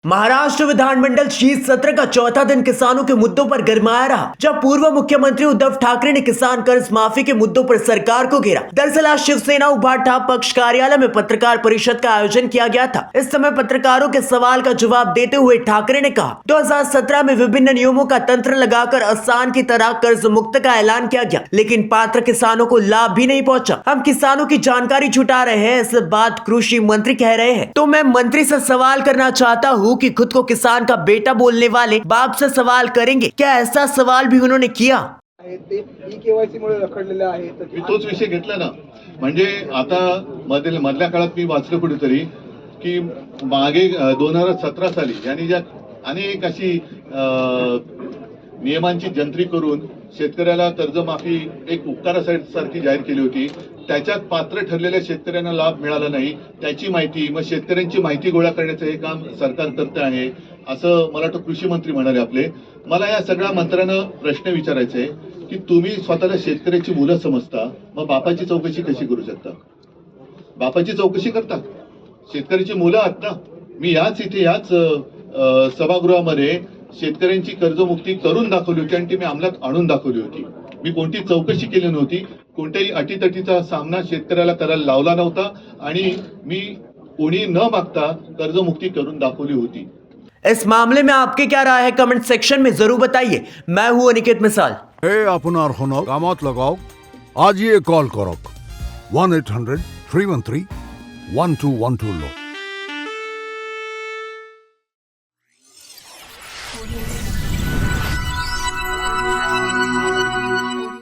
महाराष्ट्र विधानमंडल शीत सत्र का चौथा दिन किसानों के मुद्दों पर गरमाया रहा, जब पूर्व मुख्यमंत्री उद्धव ठाकरे ने किसान कर्ज माफी के मुद्दों पर सरकार को घेरा। दरअसल आज शिवसेना उभाटा पक्ष कार्यालय में पत्रकार परिषद का आयोजन किया गया था। इस समय पत्रकारों के सवाल का जवाब देते हुए ठाकरे ने कहा, 2017 में विभिन्न नियमों का तंत्र लगाकर आसान की तरह कर्ज मुक्त का ऐलान किया गया, लेकिन पात्र किसानों को लाभ भी नहीं पहुंचा। हम किसानों की जानकारी जुटा रहे हैं, इस बात कृषि मंत्री कह रहे हैं। तो मैं मंत्री से सवाल करना चाहता हूँ कि खुद को किसान का बेटा बोलने वाले बाप से सवाल करेंगे, क्या ऐसा सवाल भी उन्होंने किया? ते ई-केवायसी मुळे रखडलेले आहे। मी तोच विषय घेतला ना, म्हणजे आता मधल्या काळात मी वाचलं कुठेतरी की मागे 2017 साली यांनी ज्या अनेक अशी नियमांची जंत्री करून शेतकऱ्याला कर्जमाफी एक उपकारासारखी जाहीर केली होती। त्याच्यात पात्र ठरलेल्या शेतकऱ्यांना लाभ मिळाला नाही, त्याची माहिती, मग शेतकऱ्यांची माहिती गोळा करण्याचं हे काम सरकार करते आहे, असं मला वाटतं कृषी मंत्री म्हणाले आपले। मला या सगळ्या मंत्र्यांना प्रश्न विचारायचे आहे की तुम्ही स्वतःला शेतकऱ्याची मुलं समजता, मग बापाची चौकशी कशी करू शकता? बापाची चौकशी करता, शेतकऱ्याची मुलं आहात ना। मी याच सभागृहामध्ये शेतकऱ्यांची कर्जमुक्ती करून दाखवली होती आणि ती मी अंमलात आणून दाखवली होती। मी कोणती चौकशी केली नव्हती, कोणत्याही अटीतटीचा सामना शेतकऱ्याला करायला लावला नव्हता आणि मी कोणी न मागता कर्जमुक्ती करून दाखवली होती। इस मामले में आपकी क्या राय है, कमेंट सेक्शन में जरूर बताइए। मैं हूं अनिकेत मिसाल। हे আপনার হন কামত লাগাও আজই কল করক 1-800-313-1212 লো।